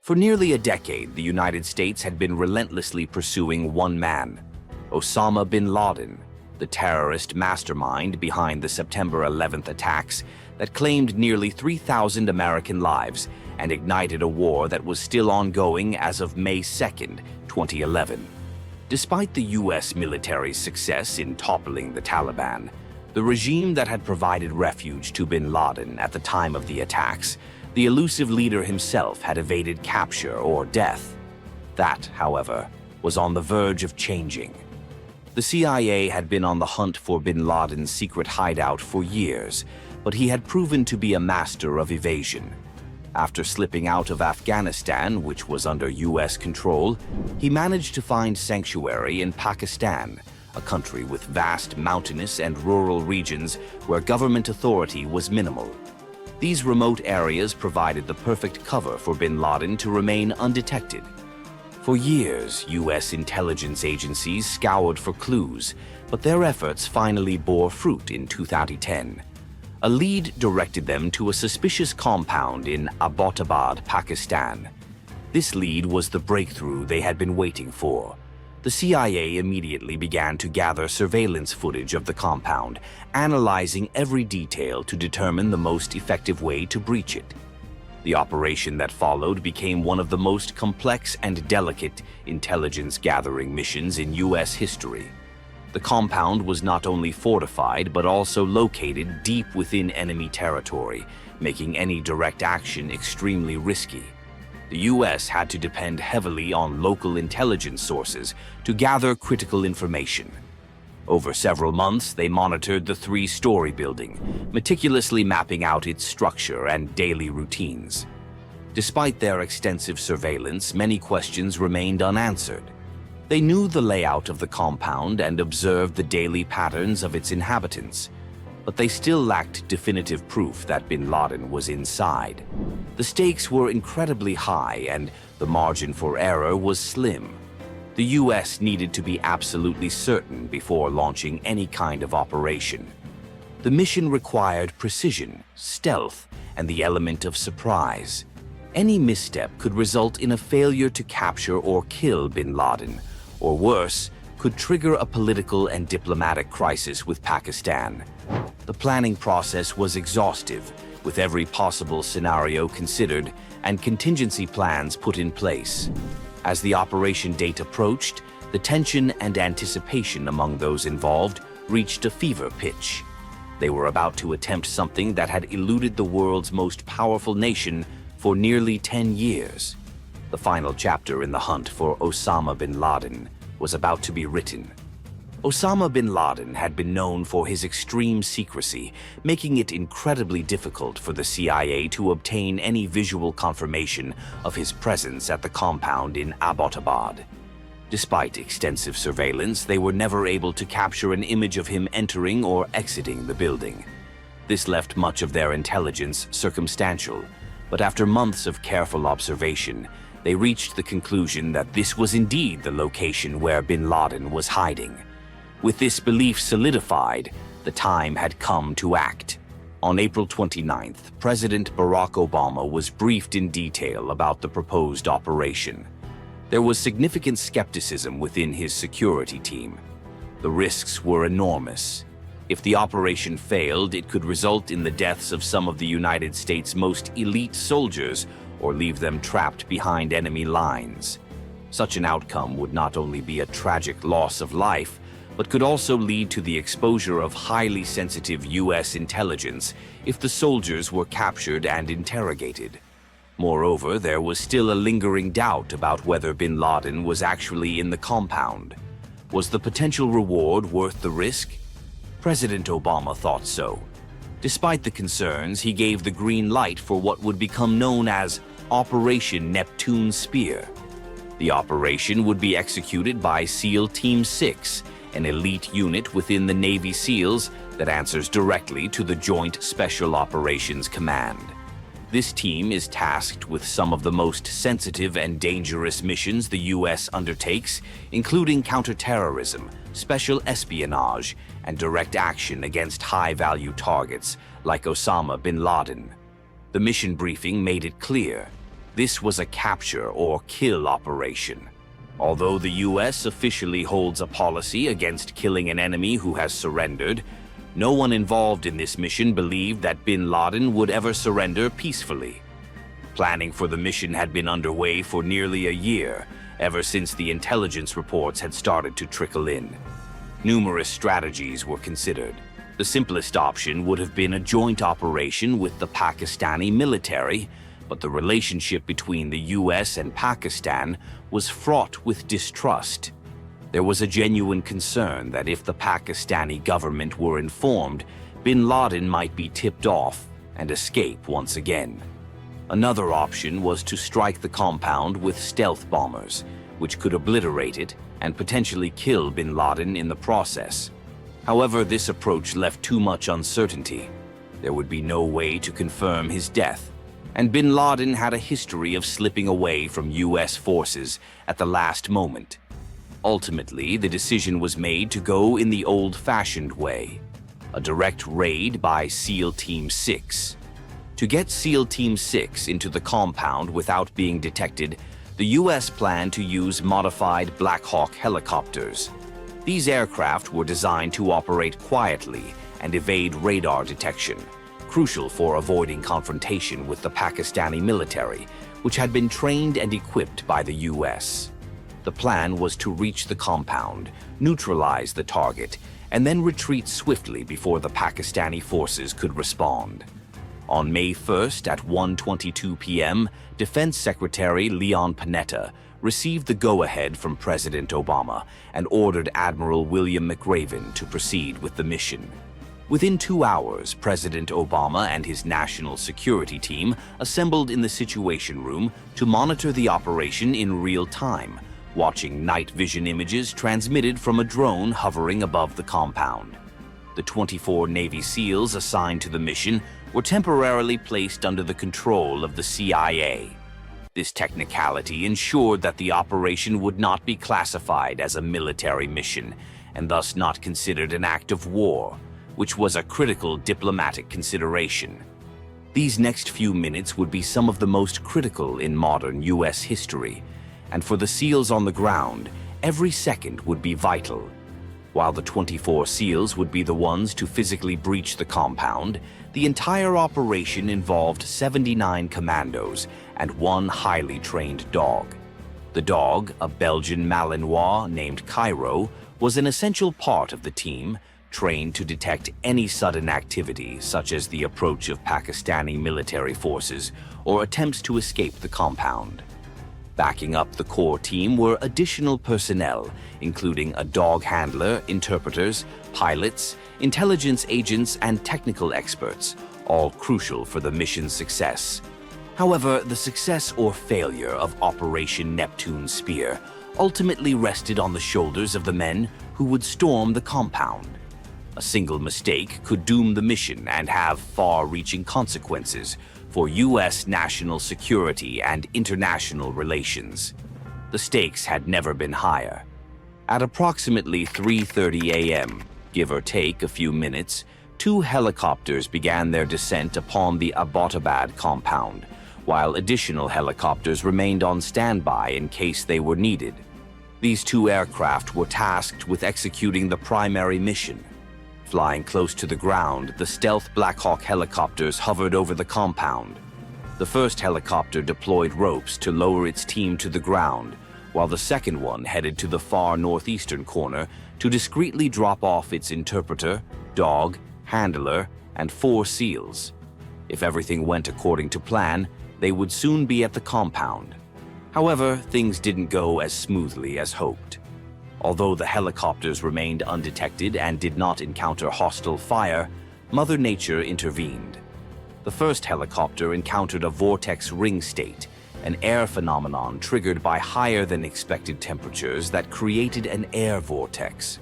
For nearly a decade, the United States had been relentlessly pursuing one man, Osama bin Laden, the terrorist mastermind behind the September 11th attacks that claimed nearly 3,000 American lives and ignited a war that was still ongoing as of May 2nd, 2011. Despite the U.S. military's success in toppling the Taliban, the regime that had provided refuge to bin Laden at the time of the attacks, the elusive leader himself had evaded capture or death. That, however, was on the verge of changing. The CIA had been on the hunt for bin Laden's secret hideout for years, but he had proven to be a master of evasion. After slipping out of Afghanistan, which was under U.S. control, he managed to find sanctuary in Pakistan, a country with vast mountainous and rural regions where government authority was minimal. These remote areas provided the perfect cover for bin Laden to remain undetected. For years, U.S. intelligence agencies scoured for clues, but their efforts finally bore fruit in 2010. A lead directed them to a suspicious compound in Abbottabad, Pakistan. This lead was the breakthrough they had been waiting for. The CIA immediately began to gather surveillance footage of the compound, analyzing every detail to determine the most effective way to breach it. The operation that followed became one of the most complex and delicate intelligence-gathering missions in U.S. history. The compound was not only fortified but also located deep within enemy territory, making any direct action extremely risky. The U.S. had to depend heavily on local intelligence sources to gather critical information. Over several months, they monitored the three-story building, meticulously mapping out its structure and daily routines. Despite their extensive surveillance, many questions remained unanswered. They knew the layout of the compound and observed the daily patterns of its inhabitants, but they still lacked definitive proof that bin Laden was inside. The stakes were incredibly high and the margin for error was slim. The U.S. needed to be absolutely certain before launching any kind of operation. The mission required precision, stealth, and the element of surprise. Any misstep could result in a failure to capture or kill bin Laden, or worse, could trigger a political and diplomatic crisis with Pakistan. The planning process was exhaustive, with every possible scenario considered and contingency plans put in place. As the operation date approached, the tension and anticipation among those involved reached a fever pitch. They were about to attempt something that had eluded the world's most powerful nation for nearly 10 years. The final chapter in the hunt for Osama bin Laden was about to be written. Osama bin Laden had been known for his extreme secrecy, making it incredibly difficult for the CIA to obtain any visual confirmation of his presence at the compound in Abbottabad. Despite extensive surveillance, they were never able to capture an image of him entering or exiting the building. This left much of their intelligence circumstantial, but after months of careful observation, they reached the conclusion that this was indeed the location where bin Laden was hiding. With this belief solidified, the time had come to act. On April 29th, President Barack Obama was briefed in detail about the proposed operation. There was significant skepticism within his security team. The risks were enormous. If the operation failed, it could result in the deaths of some of the United States' most elite soldiers or leave them trapped behind enemy lines. Such an outcome would not only be a tragic loss of life, but could also lead to the exposure of highly sensitive U.S. intelligence if the soldiers were captured and interrogated. Moreover, there was still a lingering doubt about whether bin Laden was actually in the compound. Was the potential reward worth the risk? President Obama thought so. Despite the concerns, he gave the green light for what would become known as Operation Neptune Spear. The operation would be executed by SEAL Team 6, an elite unit within the Navy SEALs that answers directly to the Joint Special Operations Command. This team is tasked with some of the most sensitive and dangerous missions the U.S. undertakes, including counterterrorism, special espionage, and direct action against high-value targets like Osama bin Laden. The mission briefing made it clear. This was a capture or kill operation. Although the US officially holds a policy against killing an enemy who has surrendered, no one involved in this mission believed that bin Laden would ever surrender peacefully. Planning for the mission had been underway for nearly a year, ever since the intelligence reports had started to trickle in. Numerous strategies were considered. The simplest option would have been a joint operation with the Pakistani military, but the relationship between the US and Pakistan was fraught with distrust. There was a genuine concern that if the Pakistani government were informed, bin Laden might be tipped off and escape once again. Another option was to strike the compound with stealth bombers, which could obliterate it and potentially kill bin Laden in the process. However, this approach left too much uncertainty. There would be no way to confirm his death, and bin Laden had a history of slipping away from US forces at the last moment. Ultimately, the decision was made to go in the old-fashioned way, a direct raid by SEAL Team 6. To get SEAL Team 6 into the compound without being detected, the US planned to use modified Black Hawk helicopters. These aircraft were designed to operate quietly and evade radar detection, crucial for avoiding confrontation with the Pakistani military, which had been trained and equipped by the US. The plan was to reach the compound, neutralize the target, and then retreat swiftly before the Pakistani forces could respond. On May 1st at 1:22 p.m., Defense Secretary Leon Panetta received the go-ahead from President Obama and ordered Admiral William McRaven to proceed with the mission. Within 2 hours, President Obama and his national security team assembled in the Situation Room to monitor the operation in real time, watching night vision images transmitted from a drone hovering above the compound. The 24 Navy SEALs assigned to the mission were temporarily placed under the control of the CIA. This technicality ensured that the operation would not be classified as a military mission and thus not considered an act of war, which was a critical diplomatic consideration. These next few minutes would be some of the most critical in modern US history, and for the SEALs on the ground, every second would be vital. While the 24 SEALs would be the ones to physically breach the compound, the entire operation involved 79 commandos and one highly trained dog. The dog, a Belgian Malinois named Cairo, was an essential part of the team, trained to detect any sudden activity such as the approach of Pakistani military forces or attempts to escape the compound. Backing up the core team were additional personnel, including a dog handler, interpreters, pilots, intelligence agents, and technical experts, all crucial for the mission's success. However, the success or failure of Operation Neptune Spear ultimately rested on the shoulders of the men who would storm the compound. A single mistake could doom the mission and have far-reaching consequences for US national security and international relations. The stakes had never been higher. At approximately 3:30 a.m., give or take a few minutes, 2 helicopters began their descent upon the Abbottabad compound, while additional helicopters remained on standby in case they were needed. These 2 aircraft were tasked with executing the primary mission. Flying close to the ground, the stealth Black Hawk helicopters hovered over the compound. The first helicopter deployed ropes to lower its team to the ground, while the second one headed to the far northeastern corner to discreetly drop off its interpreter, dog, handler, and 4 SEALs. If everything went according to plan, they would soon be at the compound. However, things didn't go as smoothly as hoped. Although the helicopters remained undetected and did not encounter hostile fire, Mother Nature intervened. The first helicopter encountered a vortex ring state, an air phenomenon triggered by higher-than-expected temperatures that created an air vortex.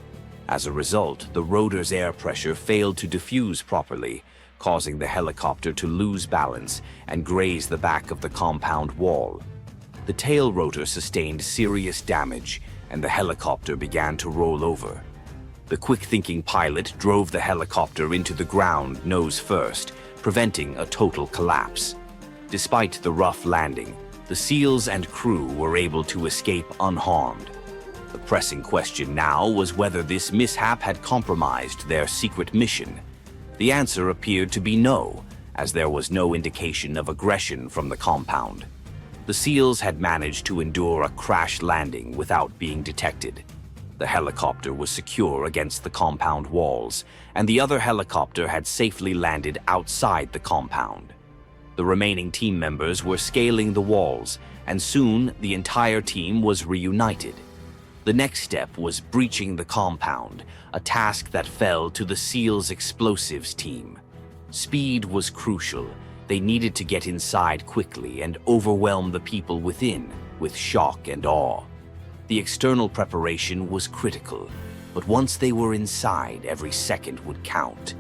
As a result, the rotor's air pressure failed to diffuse properly, causing the helicopter to lose balance and graze the back of the compound wall. The tail rotor sustained serious damage, and the helicopter began to roll over. The quick-thinking pilot drove the helicopter into the ground nose first, preventing a total collapse. Despite the rough landing, The SEALs and crew were able to escape unharmed. The pressing question now was whether this mishap had compromised their secret mission. The answer appeared to be no, as there was no indication of aggression from the compound. The SEALs had managed to endure a crash landing without being detected. The helicopter was secure against the compound walls, and the other helicopter had safely landed outside the compound. The remaining team members were scaling the walls, and soon the entire team was reunited. The next step was breaching the compound, a task that fell to the SEALs explosives team. Speed was crucial. They needed to get inside quickly and overwhelm the people within with shock and awe. The external preparation was critical, but once they were inside, every second would count.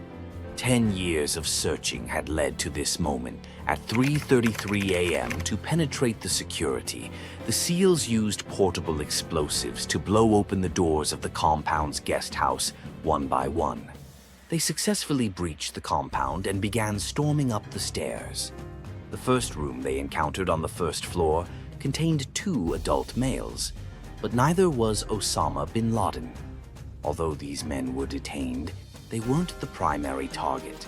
10 years of searching had led to this moment. At 3:33 a.m. to penetrate the security, the SEALs used portable explosives to blow open the doors of the compound's guest house one by one. They successfully breached the compound and began storming up the stairs. The first room they encountered on the first floor contained 2 adult males, but neither was Osama bin Laden. Although these men were detained, they weren't the primary target.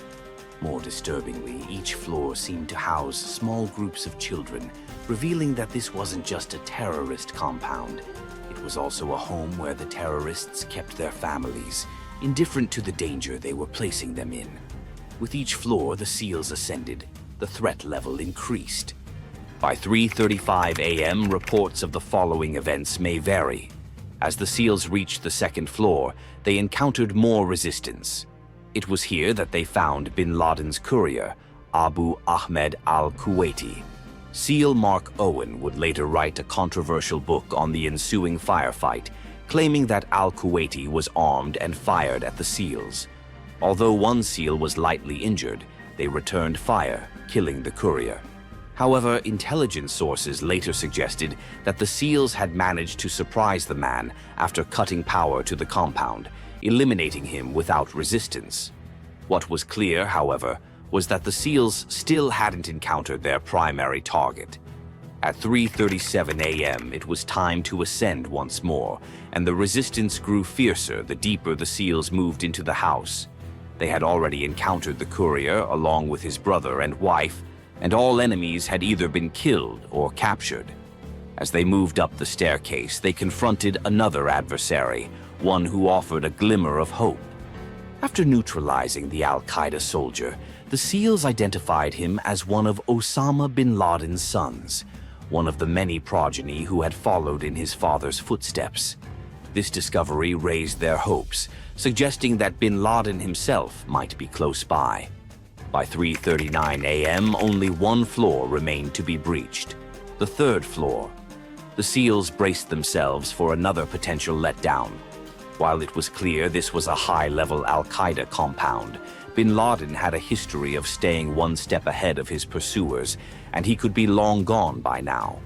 More disturbingly, each floor seemed to house small groups of children, revealing that this wasn't just a terrorist compound. It was also a home where the terrorists kept their families, indifferent to the danger they were placing them in. With each floor the SEALs ascended, the threat level increased. By 3:35 a.m., reports of the following events may vary. As the SEALs reached the second floor, they encountered more resistance. It was here that they found bin Laden's courier, Abu Ahmed al-Kuwaiti. SEAL Mark Owen would later write a controversial book on the ensuing firefight, claiming that al-Kuwaiti was armed and fired at the SEALs. Although one SEAL was lightly injured, they returned fire, killing the courier. However, intelligence sources later suggested that the SEALs had managed to surprise the man after cutting power to the compound, eliminating him without resistance. What was clear, however, was that the SEALs still hadn't encountered their primary target. At 3:37 a.m., it was time to ascend once more, and the resistance grew fiercer the deeper the SEALs moved into the house. They had already encountered the courier along with his brother and wife, and all enemies had either been killed or captured. As they moved up the staircase, they confronted another adversary, one who offered a glimmer of hope. After neutralizing the al-Qaeda soldier, the SEALs identified him as one of Osama bin Laden's sons, one of the many progeny who had followed in his father's footsteps. This discovery raised their hopes, suggesting that bin Laden himself might be close by. By 3:39 a.m., only one floor remained to be breached, the third floor. The SEALs braced themselves for another potential letdown. While it was clear this was a high-level al-Qaeda compound, bin Laden had a history of staying one step ahead of his pursuers, and he could be long gone by now.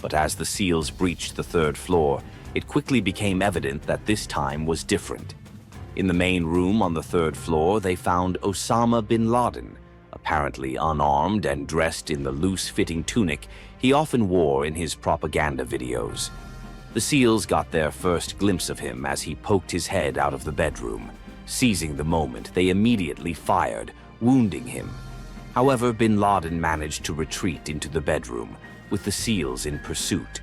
But as the SEALs breached the third floor, it quickly became evident that this time was different. In the main room on the third floor, they found Osama bin Laden, apparently unarmed and dressed in the loose-fitting tunic he often wore in his propaganda videos. The SEALs got their first glimpse of him as he poked his head out of the bedroom. Seizing the moment, they immediately fired, wounding him. However, bin Laden managed to retreat into the bedroom, with the SEALs in pursuit.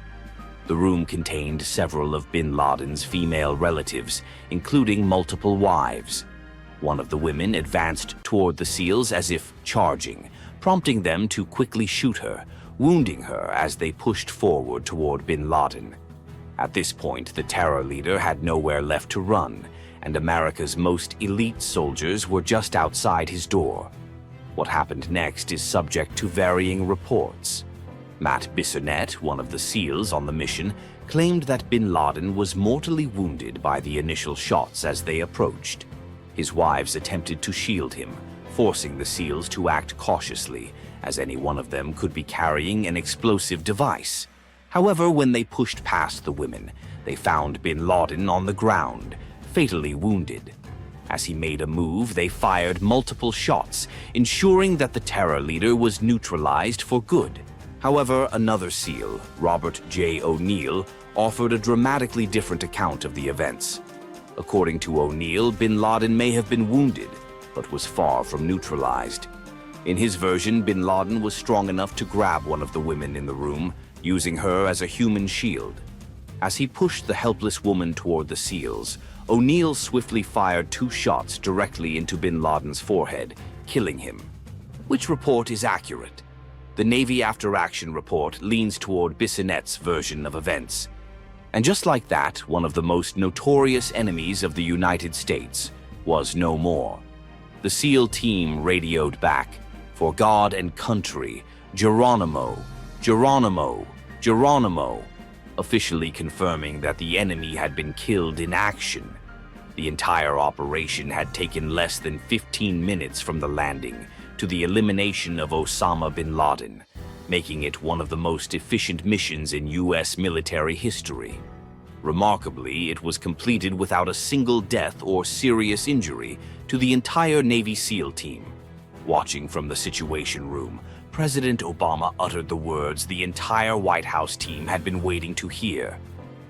The room contained several of bin Laden's female relatives, including multiple wives. One of the women advanced toward the SEALs as if charging, prompting them to quickly shoot her, wounding her as they pushed forward toward bin Laden. At this point, the terror leader had nowhere left to run, and America's most elite soldiers were just outside his door. What happened next is subject to varying reports. Matt Bissonette, one of the SEALs on the mission, claimed that bin Laden was mortally wounded by the initial shots as they approached. His wives attempted to shield him, forcing the SEALs to act cautiously, as any one of them could be carrying an explosive device. However, when they pushed past the women, they found bin Laden on the ground, fatally wounded. As he made a move, they fired multiple shots, ensuring that the terror leader was neutralized for good. However, another SEAL, Robert J. O'Neill, offered a dramatically different account of the events. According to O'Neill, bin Laden may have been wounded, but was far from neutralized. In his version, bin Laden was strong enough to grab one of the women in the room, using her as a human shield. As he pushed the helpless woman toward the SEALs, O'Neill swiftly fired 2 shots directly into bin Laden's forehead, killing him. Which report is accurate? The Navy after-action report leans toward Bissonnet's version of events. And just like that, one of the most notorious enemies of the United States was no more. The SEAL team radioed back, "For God and country, Geronimo, Geronimo, Geronimo," officially confirming that the enemy had been killed in action. The entire operation had taken less than 15 minutes from the landing to the elimination of Osama bin Laden, making it one of the most efficient missions in U.S. military history. Remarkably, it was completed without a single death or serious injury to the entire Navy SEAL team. Watching from the Situation Room, President Obama uttered the words the entire White House team had been waiting to hear.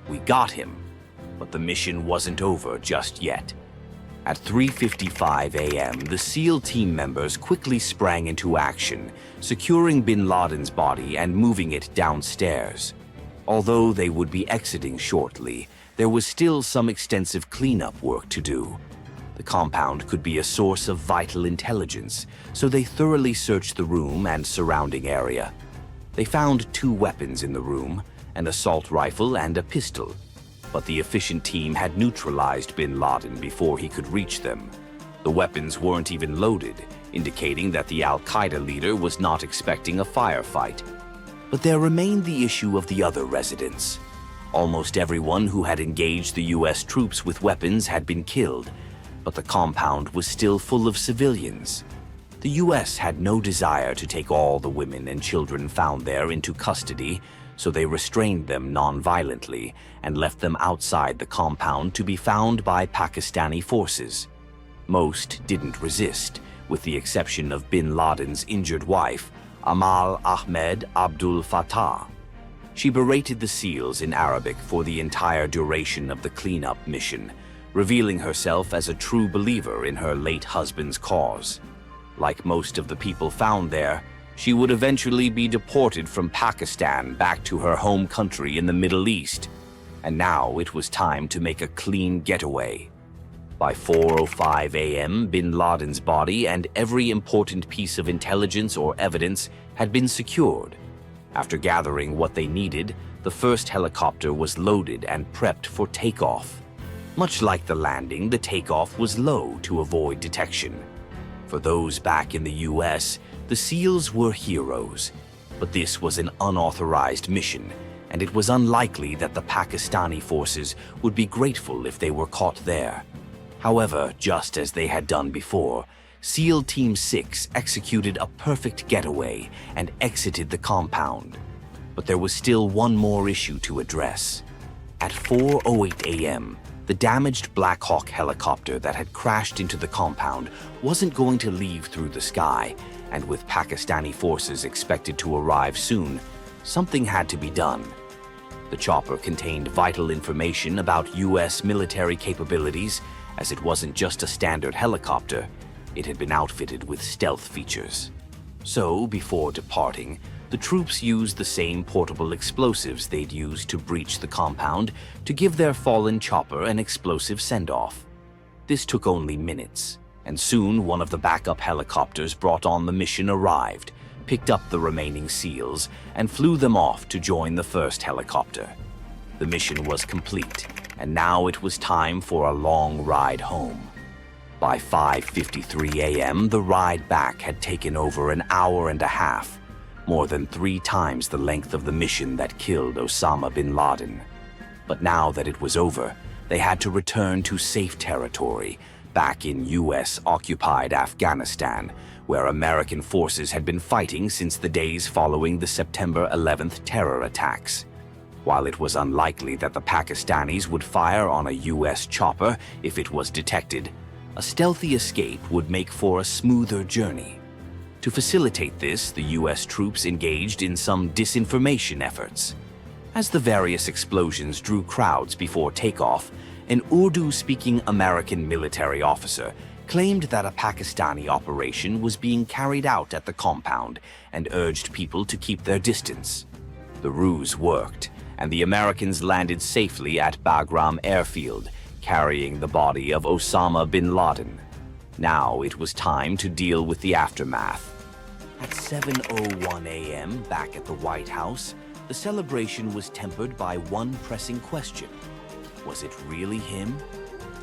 "We got him." But the mission wasn't over just yet. At 3:55 a.m., the SEAL team members quickly sprang into action, securing bin Laden's body and moving it downstairs. Although they would be exiting shortly, there was still some extensive cleanup work to do. The compound could be a source of vital intelligence, so they thoroughly searched the room and surrounding area. They found 2 weapons in the room, an assault rifle and a pistol. But the efficient team had neutralized bin Laden before he could reach them. The weapons weren't even loaded, indicating that the Al-Qaeda leader was not expecting a firefight. But there remained the issue of the other residents. Almost everyone who had engaged the U.S. troops with weapons had been killed, but the compound was still full of civilians. The U.S. had no desire to take all the women and children found there into custody, so they restrained them non-violently and left them outside the compound to be found by Pakistani forces. Most didn't resist, with the exception of bin Laden's injured wife, Amal Ahmed Abdul Fattah. She berated the SEALs in Arabic for the entire duration of the cleanup mission, revealing herself as a true believer in her late husband's cause. Like most of the people found there, she would eventually be deported from Pakistan back to her home country in the Middle East. And now it was time to make a clean getaway. By 4:05 a.m., bin Laden's body and every important piece of intelligence or evidence had been secured. After gathering what they needed, the first helicopter was loaded and prepped for takeoff. Much like the landing, the takeoff was low to avoid detection. For those back in the U.S., the SEALs were heroes. But this was an unauthorized mission, and it was unlikely that the Pakistani forces would be grateful if they were caught there. However, just as they had done before, SEAL Team 6 executed a perfect getaway and exited the compound. But there was still one more issue to address. At 4:08 a.m., the damaged Black Hawk helicopter that had crashed into the compound wasn't going to leave through the sky, and with Pakistani forces expected to arrive soon, something had to be done. The chopper contained vital information about U.S. military capabilities, as it wasn't just a standard helicopter, it had been outfitted with stealth features. So, before departing, the troops used the same portable explosives they'd used to breach the compound to give their fallen chopper an explosive send-off. This took only minutes, and soon one of the backup helicopters brought on the mission arrived, picked up the remaining SEALs, and flew them off to join the first helicopter. The mission was complete, and now it was time for a long ride home. By 5:53 a.m., the ride back had taken over an hour and a half, more than 3 times the length of the mission that killed Osama bin Laden. But now that it was over, they had to return to safe territory, back in U.S.-occupied Afghanistan, where American forces had been fighting since the days following the September 11th terror attacks. While it was unlikely that the Pakistanis would fire on a U.S. chopper if it was detected, a stealthy escape would make for a smoother journey. To facilitate this, the US troops engaged in some disinformation efforts. As the various explosions drew crowds before takeoff, an Urdu-speaking American military officer claimed that a Pakistani operation was being carried out at the compound and urged people to keep their distance. The ruse worked, and the Americans landed safely at Bagram airfield, carrying the body of Osama bin Laden. Now it was time to deal with the aftermath. At 7:01 a.m. back at the White House, the celebration was tempered by one pressing question. Was it really him?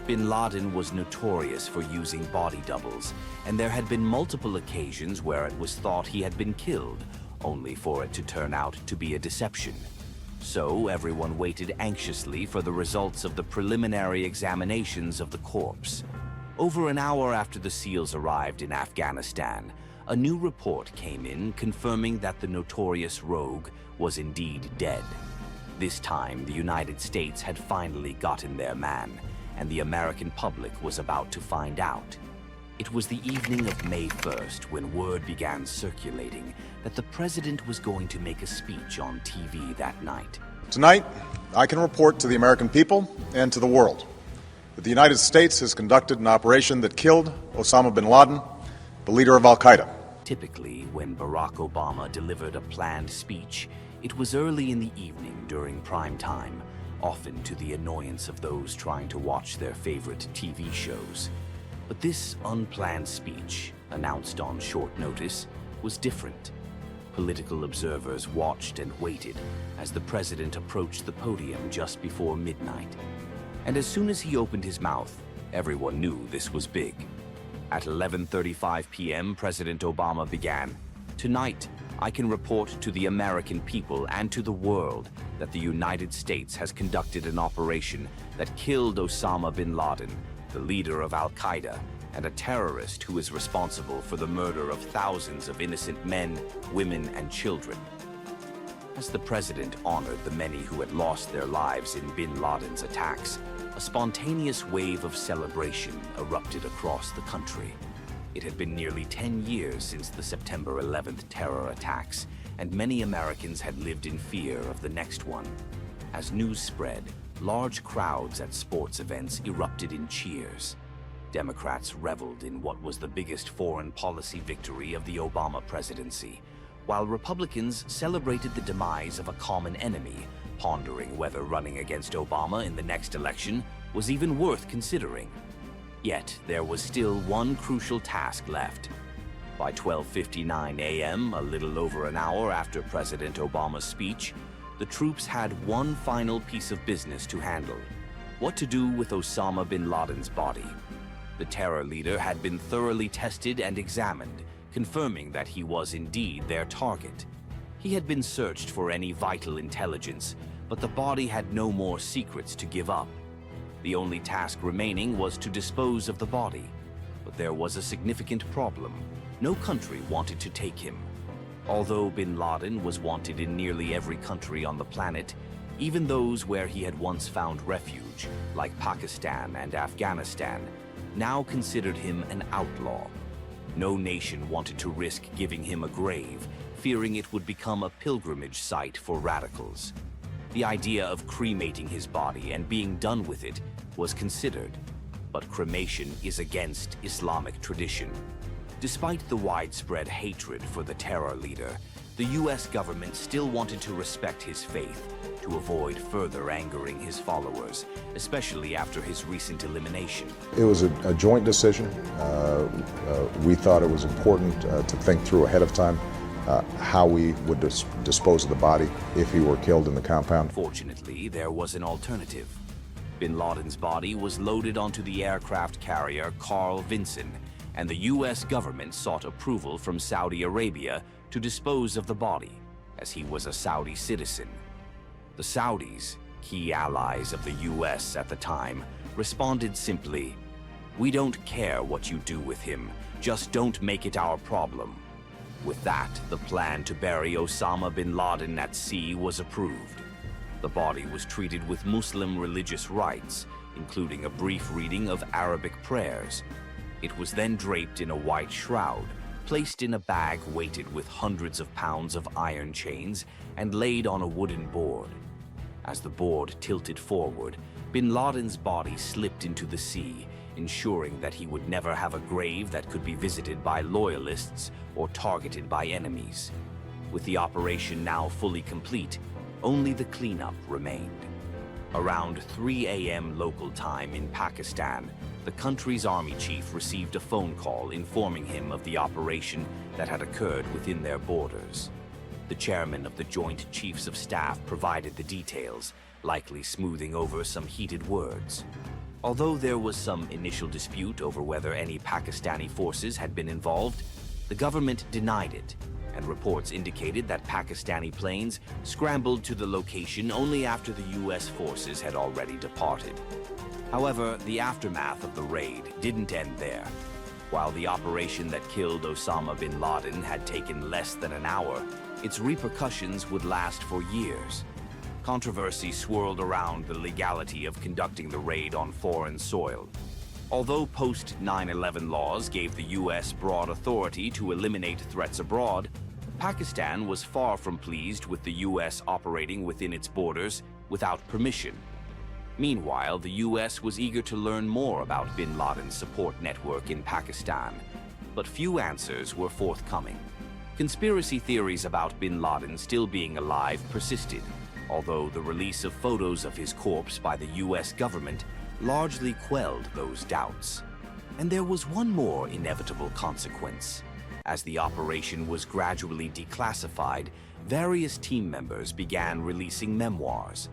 Bin Laden was notorious for using body doubles, and there had been multiple occasions where it was thought he had been killed, only for it to turn out to be a deception. So everyone waited anxiously for the results of the preliminary examinations of the corpse. Over an hour after the SEALs arrived in Afghanistan, a new report came in confirming that the notorious rogue was indeed dead. This time, the United States had finally gotten their man, and the American public was about to find out. It was the evening of May 1st when word began circulating that the president was going to make a speech on TV that night. Tonight, I can report to the American people and to the world that the United States has conducted an operation that killed Osama bin Laden, the leader of Al-Qaeda. Typically, when Barack Obama delivered a planned speech, it was early in the evening during prime time, often to the annoyance of those trying to watch their favorite TV shows. But this unplanned speech, announced on short notice, was different. Political observers watched and waited as the president approached the podium just before midnight. And as soon as he opened his mouth, everyone knew this was big. At 11:35 p.m., President Obama began, "Tonight, I can report to the American people and to the world that the United States has conducted an operation that killed Osama bin Laden, the leader of Al-Qaeda, and a terrorist who is responsible for the murder of thousands of innocent men, women, and children." As the president honored the many who had lost their lives in bin Laden's attacks, a spontaneous wave of celebration erupted across the country. It had been nearly 10 years since the September 11th terror attacks, and many Americans had lived in fear of the next one. As news spread, large crowds at sports events erupted in cheers. Democrats reveled in what was the biggest foreign policy victory of the Obama presidency, while Republicans celebrated the demise of a common enemy, pondering whether running against Obama in the next election was even worth considering. Yet, there was still one crucial task left. By 12:59 a.m., a little over an hour after President Obama's speech, the troops had one final piece of business to handle: what to do with Osama bin Laden's body. The terror leader had been thoroughly tested and examined, confirming that he was indeed their target. He had been searched for any vital intelligence, but the body had no more secrets to give up. The only task remaining was to dispose of the body. But there was a significant problem. No country wanted to take him. Although bin Laden was wanted in nearly every country on the planet, even those where he had once found refuge, like Pakistan and Afghanistan, now considered him an outlaw. No nation wanted to risk giving him a grave, fearing it would become a pilgrimage site for radicals. The idea of cremating his body and being done with it was considered, but cremation is against Islamic tradition. Despite the widespread hatred for the terror leader, the US government still wanted to respect his faith to avoid further angering his followers, especially after his recent elimination. It was a joint decision. We thought it was important to think through ahead of time how we would dispose of the body if he were killed in the compound. Fortunately, there was an alternative. Bin Laden's body was loaded onto the aircraft carrier Carl Vinson, and the US government sought approval from Saudi Arabia to dispose of the body, as he was a Saudi citizen. The Saudis, key allies of the US at the time, responded simply, "We don't care what you do with him, just don't make it our problem." With that, the plan to bury Osama bin Laden at sea was approved. The body was treated with Muslim religious rites, including a brief reading of Arabic prayers. It was then draped in a white shroud, placed in a bag weighted with hundreds of pounds of iron chains and laid on a wooden board. As the board tilted forward, bin Laden's body slipped into the sea, ensuring that he would never have a grave that could be visited by loyalists or targeted by enemies. With the operation now fully complete, only the cleanup remained. Around 3 a.m. local time in Pakistan, the country's army chief received a phone call informing him of the operation that had occurred within their borders. The chairman of the Joint Chiefs of Staff provided the details, likely smoothing over some heated words. Although there was some initial dispute over whether any Pakistani forces had been involved, the government denied it, and reports indicated that Pakistani planes scrambled to the location only after the U.S. forces had already departed. However, the aftermath of the raid didn't end there. While the operation that killed Osama bin Laden had taken less than an hour, its repercussions would last for years. Controversy swirled around the legality of conducting the raid on foreign soil. Although post-9/11 laws gave the U.S. broad authority to eliminate threats abroad, Pakistan was far from pleased with the U.S. operating within its borders without permission. Meanwhile, the U.S. was eager to learn more about bin Laden's support network in Pakistan, but few answers were forthcoming. Conspiracy theories about bin Laden still being alive persisted, although the release of photos of his corpse by the U.S. government largely quelled those doubts. And there was one more inevitable consequence. As the operation was gradually declassified, various team members began releasing memoirs.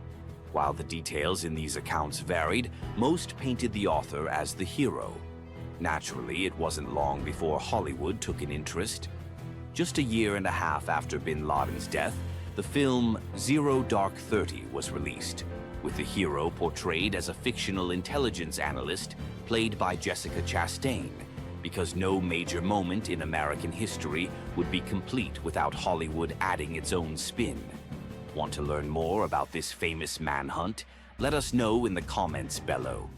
While the details in these accounts varied, most painted the author as the hero. Naturally, it wasn't long before Hollywood took an interest. Just a year and a half after bin Laden's death, the film Zero Dark 30 was released, with the hero portrayed as a fictional intelligence analyst played by Jessica Chastain, because no major moment in American history would be complete without Hollywood adding its own spin. Want to learn more about this famous manhunt? Let us know in the comments below.